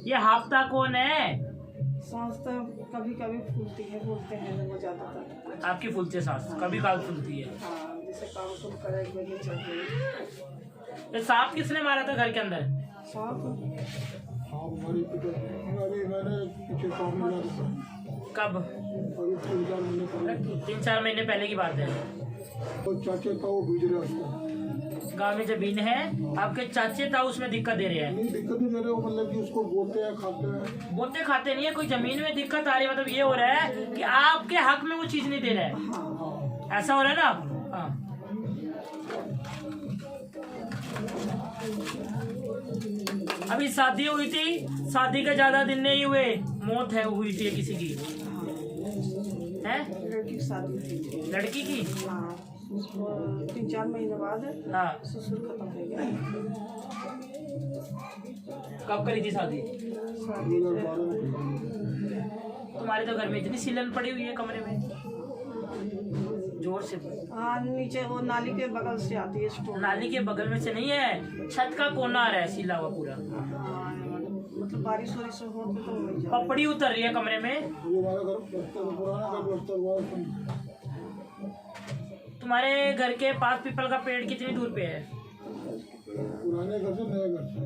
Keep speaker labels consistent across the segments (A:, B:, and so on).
A: ये हाफ्ता कौन है?
B: सांस तो कभी कभी फूलती है, बोलते हैं वो ज्यादातर।
A: आपकी फूलती है सांस, कभी काल फूलती है।
B: हाँ, जैसे काम कुम करे एक बजे चल गई।
A: ये सांप किसने मारा था घर के अंदर?
B: सांप
C: हाँ हमारी अभी मैंने पीछे काम मिला था
A: कब?
C: अभी 3-4 महीने पहले
A: 3-4 महीने पहले की बात है।
C: तो चाचे था वो बीज रहे उसको
A: गाँव में जमीन है, आपके चाचे था उसमें दिक्कत दे रहे हैं।
C: नहीं दिक्कत नहीं दे रहे वो मतलब कि उसको बोते हैं खाते हैं।
A: बोते खाते नहीं है, कोई जमीन में दिक्कत आ रही है, मतलब ये हो रहा है कि आपके हक में वो चीज नहीं दे रहा है, ऐसा हो रहा है ना। हाँ अभी शादी हुई थी, शादी के ज्यादा दिन नहीं हुए मौत है हुई थी किसी की, है
B: लड़की की शादी थी।
A: लड़की की।
B: हाँ, उसको 3-4 महीने बाद
A: हाँ
B: ससुर खत्म हो गया।
A: कब करी थी शादी?
B: शादी
C: 2012 में
A: तुम्हारे तो घर में इतनी सीलन पड़ी हुई है कमरे में, जोर से।
B: हाँ, नीचे वो नाली के बगल से आती है स्टोर।
A: नाली के बगल में से नहीं है, छत का कोना आ रहा है सीला हुआ पूरा।
B: हाँ, मतलब बारिश वारिश हो तो हो ही जाए।
A: पपड़ी उतर रही है कमरे में।
C: ये हमारा घर पुराना घर प्लास्टर हुआ उसमें।
A: तुम्हारे घर के पास पीपल का पेड़ कितनी दूर पे है?
C: पुराने घर से नए घर से,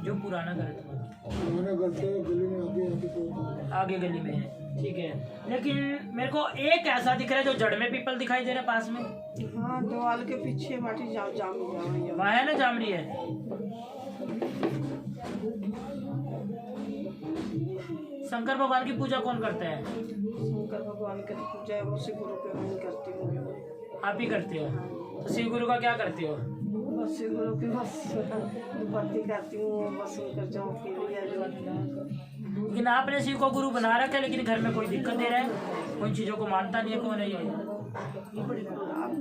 A: जो पुराना घर था
C: पुराने घर से गली में आगे तो
A: आगे गली में है, ठीक है। लेकिन मेरे को एक ऐसा दिख रहा है जो जड़ में पीपल दिखाई दे रहा है पास में।
B: हाँ, दीवार के पीछे बाटी जाम
A: वहाँ है ना, जामरी है। शंकर भगवान की पूजा कौन करता है?
B: शंकर भगवान की पूजा है वो शिव गुरु के मैं करती हूँ।
A: आप ही करते हो? तो शिव गुरु का क्या करते हो?
B: बस शिव गुरु की बस भक्ति करती हूँ, बस उनकर जाऊँ के लिए।
A: लेकिन आपने शिव को गुरु बना रखा है, लेकिन घर में कोई दिक्कत दे रहा है, उन चीजों को मानता नहीं है। कौन है ये?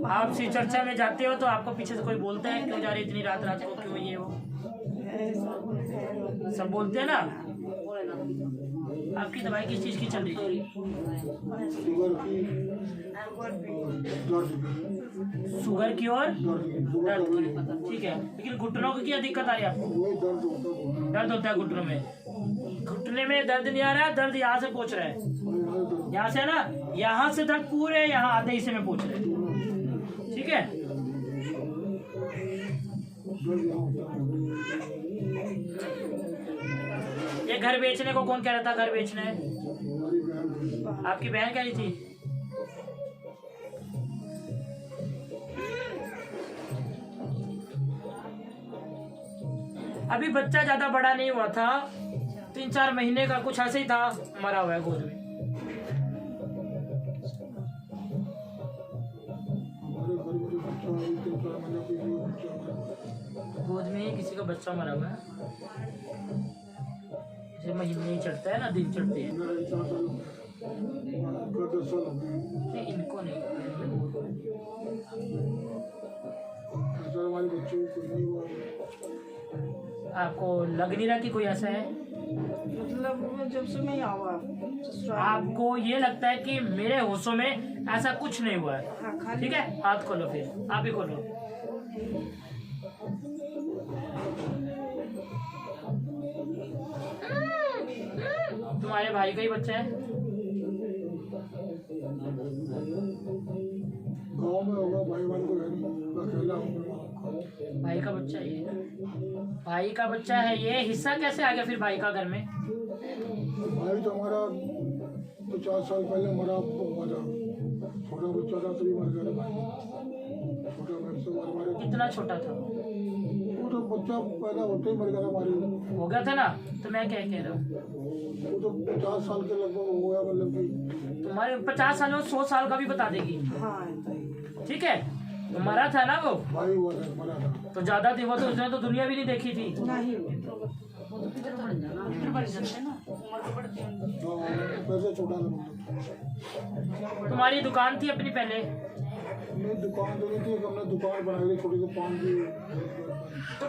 A: आप शिव चर्चा में जाते हो तो आपको पीछे से कोई बोलता है क्यों जा रही इतनी रात रात को, क्यों ये वो सब बोलते हैं ना। आपकी दवाई किस चीज की चल रही है? शुगर की और दर्द की, ठीक है। लेकिन घुटनों की क्या दिक्कत आ रही है आपको? दर्द होता है घुटनों में? घुटने में दर्द नहीं आ रहा है, दर्द यहाँ से पहुँच रहा है, यहाँ से ना, यहाँ से दर्द पूरे यहाँ आधे हिस्से में पहुँच रहा है, ठीक है। ये घर बेचने को कौन कह रहा था? घर बेचना है? आपकी बहन कह रही थी। अभी बच्चा ज्यादा बड़ा नहीं हुआ था, 3-4 महीने का कुछ ऐसे ही था, मरा हुआ है गोद में। गोद में ही किसी का बच्चा मरा हुआ है। जैसे महीने ही चढ़ता है ना, दिन चढ़ते हैं। नहीं, इनको नहीं, आपको लग नहीं रहा कि कोई ऐसा है?
B: मतलब जब से मैं आवा
A: आपको ये लगता है कि मेरे होशों में ऐसा कुछ नहीं हुआ है?
B: हाँ, खाली
A: ठीक है, हाथ खोलो, फिर आप ही खोलो। तुम्हारे भाई का ही बच्चा है?
C: गाँव में होगा, भाई बहन को है नहीं, अकेला हूँ।
A: भाई का बच्चा है ये? भाई का बच्चा है ये, हिस्सा कैसे आ गया फिर भाई का घर में?
C: भाई तो हमारा 50 साल पहले मरा हुआ था, छोटा बच्चा था तभी मर गया भाई, छोटा बच्चा हमारे।
A: कितना छोटा था
C: वो तो बच्चा पैदा होते ही मर गया हमारे।
A: हो गया था ना, तो मैं क्या कह रहा हूँ,
C: वो तो 50 साल के लगभग हो गया, मतलब कि
A: तुम्हारे 50 साल में 100 साल का भी बता देगी,
B: हाँ,
A: ठीक है। तो मरा था ना वो,
C: भाई हुआ था, मरा था।
A: तो ज्यादा थी वो, तो उसने तो दुनिया भी नहीं देखी थी।
B: नहीं
C: पैसे छोटा था।
A: तुम्हारी दुकान थी अपनी पहले?
C: नहीं, दुकान तो नहीं थी, हमने दुकान बनाई थी छोटी सी पान की।
A: तो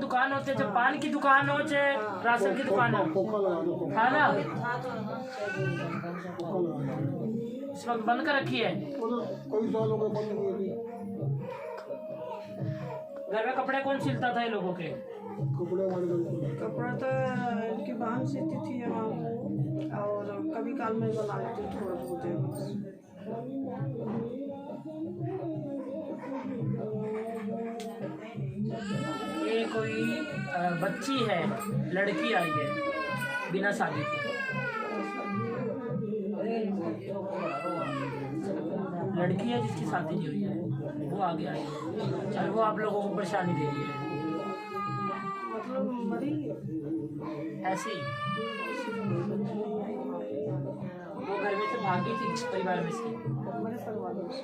A: दुकान होते, जब पान की दुकान हो चाहे राशन की दुकान हो,
C: खोखा लगा दो,
A: हाँ ना,
C: खोखा लगा दो।
A: इस वक्त बंद कर रखी है।
C: वो तो कई साल हो गए बंद हुई थी।
A: घर में कपड़े कौन सिलता था ये लोगों के?
C: कपड़े हमारे घर
B: कपड़ा तो इनकी बहन सीती थी यहाँ, और कभी काल में बना लेती हूँ थोड़ा बहुत।
A: ये कोई बच्ची है, लड़की आई है बिना शादी के, लड़की है जिसकी शादी नहीं हुई है, वो आगे आई है। चल वो आप लोगों को परेशानी दे रही है
B: मतलब मरी
A: ऐसे ही। वो घर में से भागी थी इस परिवार में से
B: मेरे परिवार में से।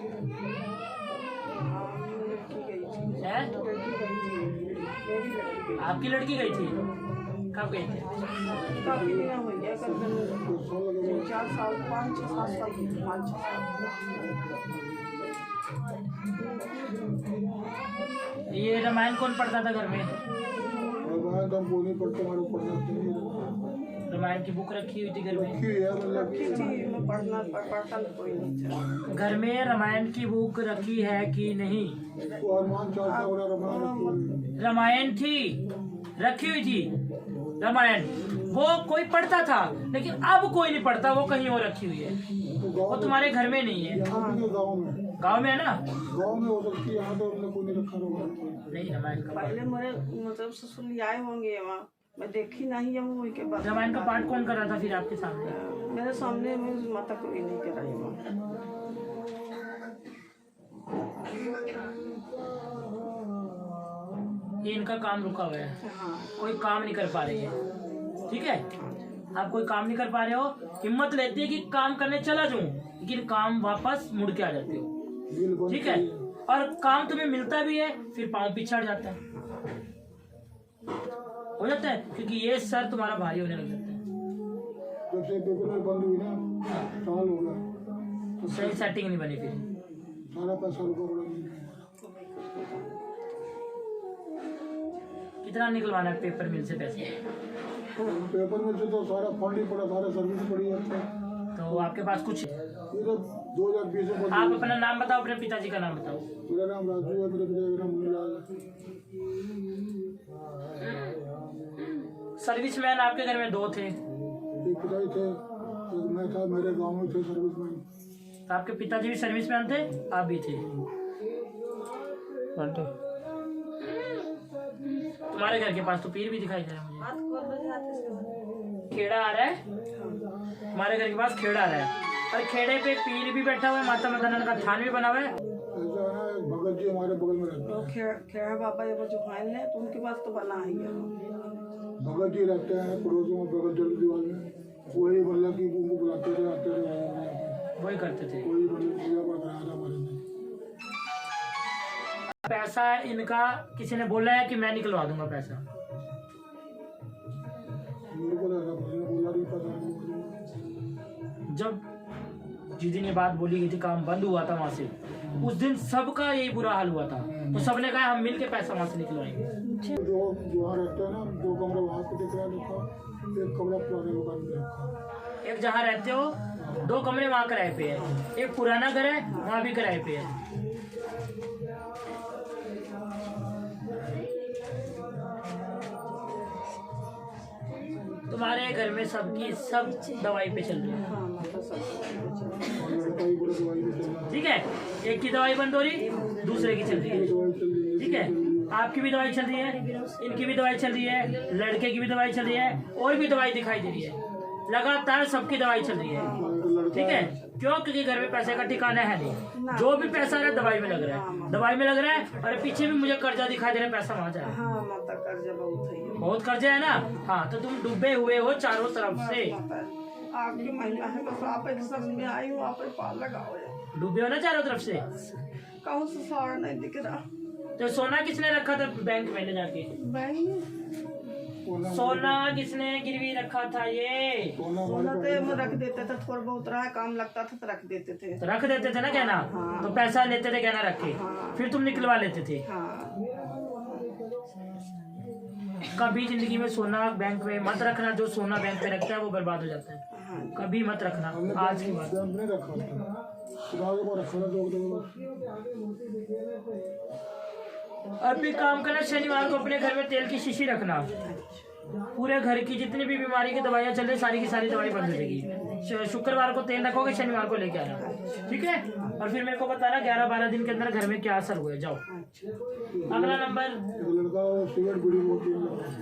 B: लड़की गई थी,
A: है?
B: लड़की गई थी, मेरी लड़की गई
A: आपकी लड़की गई थी? कब गई थी?
B: काफी दिन हो गया, करीबन 4 साल 5-6 साल की थी, 5-6 साल।
A: ये रामायण कौन पढ़ता था घर में?
C: रामायण तो हम बोल नहीं पढ़ते, हमारे पढ़ना चाहिए।
A: रामायण की बुक रखी हुई थी घर में?
C: रखी है मतलब
B: रखी थी, मैं पढ़ता कोई नहीं था।
A: घर में रामायण की बुक रखी है कि नहीं?
C: वो हनुमान चालीसा वाला रामायण रखी है।
A: रामायण थी, रखी हुई थी रामायण, वो कोई पढ़ता था, लेकिन अब कोई नहीं पढ़ता, वो कहीं और रखी हुई है, वो तुम्हारे घर में नहीं है।
C: यहाँ भी गाँव में,
A: गांव में है ना?
C: गाँव में हो सकती है, यहाँ तो हमने कोई नहीं रखा रामायण।
A: नहीं, रामायण का
B: पहले मेरे मतलब ससुर आए होंगे वहाँ, मैं देखी नहीं हूँ। वही के बाद
A: रामायण का पाठ कौन कर रहा था फिर आपके सामने?
B: मेरे सामने में माता कोई नहीं कराई वहाँ।
A: ये इनका काम रुका हुआ है,
B: हाँ,
A: कोई काम नहीं कर पा रही है, ठीक है? आप कोई काम नहीं कर पा रहे हो, हिम्मत लेती है कि काम करने चला जाऊं, लेकिन काम वापस मुड़ के आ जाते हो, ठीक है? और काम तुम्हें मिलता भी है, फिर पाँव पिछड़ जाता है, हो जाता है, क्योंकि ये सर तुम्हारा भारी होने लग जाता है।
C: जब से पेपर बंद हुई ना, साल हो गया,
A: तो सही सेटिंग नहीं बनी, फिर
C: सारा पैसा रुका पड़ा।
A: कितना निकलवाना है पेपर मिल से पैसे?
C: पेपर में से तो सारा फंड ही पड़ा, सारा सर्विस पड़ी है।
A: तो आपके पास कुछ?
C: ये तो 2020 में
A: आप अपना नाम बताओ, अपने पिताजी का नाम बताओ।
C: मेरा नाम राजू है, मेरे पिता का नाम मुनीलाल है।
A: सर्विसमैन आपके घर में 2 थे?
C: एक पिताजी थे, एक मैं था, मेरे गांव में थे सर्विसमैन।
A: तो आपके पिताजी भी सर्विसमैन थे, आप भी थे? तुम्हारे घर के पास तो पीर भी दिखाई दे रहा है मुझे। खेड़ा आ रहा है हमारे घर के पास, खेड़ा आ रहा है, और खेड़े पे पीर भी बैठा हुआ है, माता मदन का थान भी बना हुआ है।
C: ऐसा है ना, भगत जी हमारे बगल में रहते हैं।
B: खेड़ा बाबा ये जो फाइल है, तो उनके पास तो बना ही है।
C: भगत जी रहते हैं पड़ोसों में, भगत जल दीवार में, वही मतलब कि उनको बुलाते थे, आते थे,
A: वही करते थे।
C: वही मतलब पूजा पाठ कराया था हमारे में।
A: पैसा इनका किसी ने बोला है कि मैं निकलवा दूंगा पैसा?
C: मेरे को ऐसा किसी ने बोला नहीं, पता नहीं।
A: जब जिस दिन ये बात बोली गई थी, काम बंद हुआ था वहां से, उस दिन सबका यही बुरा हाल हुआ था, तो सबने कहा हम मिल के पैसा वहां से निकलवाएंगे।
C: जो वहाँ रहते हैं ना, 2 कमरे वहाँ पे दिख रहा है, एक कमरा पुराने मकान में रखा।
A: एक जहाँ रहते हो 2 कमरे वहाँ किराए पे है, एक पुराना घर है वहाँ भी किराए पे है। तुम्हारे घर में सबकी सब दवाई पे चल रही है, ठीक है? एक की दवाई बंद हो रही, दूसरे की चल रही है, ठीक है? आपकी भी दवाई चल रही है, इनकी भी दवाई चल रही है, लड़के की भी दवाई चल रही है, और भी दवाई दिखाई दे रही है, लगातार सबकी दवाई चल रही है, ठीक है? क्यों? क्योंकि घर में पैसे का ठिकाना है नहीं, जो भी पैसा है दवाई में लग रहा है, दवाई में लग रहा है। और पीछे भी मुझे कर्जा दिखाई दे रहा है, पैसा वहां जा रहा है।
B: हाँ माता, कर्जा बहुत है,
A: बहुत कर्जा है ना? हाँ, तो तुम डूबे हुए हो चारों तरफ से,
B: आपकी महिला है, बस आप एक समझ में आई हो, आप पाल लगाओ है।
A: डूबे हो ना चारों तरफ से।
B: कहूँ से सारा नहीं दिख रहा।
A: तो सोना किसने रखा था बैंक में ले जाके?
B: बैंक में
A: सोना किसने गिरवी रखा था? ये
B: सोना तो रख देते थे, थोड़ा बहुत रहा काम लगता था तो रख देते थे।
A: तो रख देते थे ना गहना?
B: हाँ।
A: तो पैसा लेते थे गहना रख के,
B: हाँ।
A: फिर तुम निकलवा लेते थे।
B: हाँ।
A: कभी जिंदगी में सोना बैंक में मत रखना, जो सोना बैंक में रखता है वो बर्बाद हो जाता है,
B: हाँ।
A: कभी मत रखना। आज की बात
C: नहीं रखा
A: अब भी काम करना, शनिवार को अपने घर में तेल की शीशी रखना, पूरे घर की जितनी भी बीमारी की दवाइयाँ चल रही सारी की सारी दवाई बंद हो जाएगी। शुक्रवार को तेल रखोगे, शनिवार को लेके आना, ठीक है। और फिर मेरे को बताना 11-12 दिन के अंदर घर में क्या असर हुआ है। जाओ। अगला नंबर,
C: एक लड़का सिगरेट बीड़ी बहुत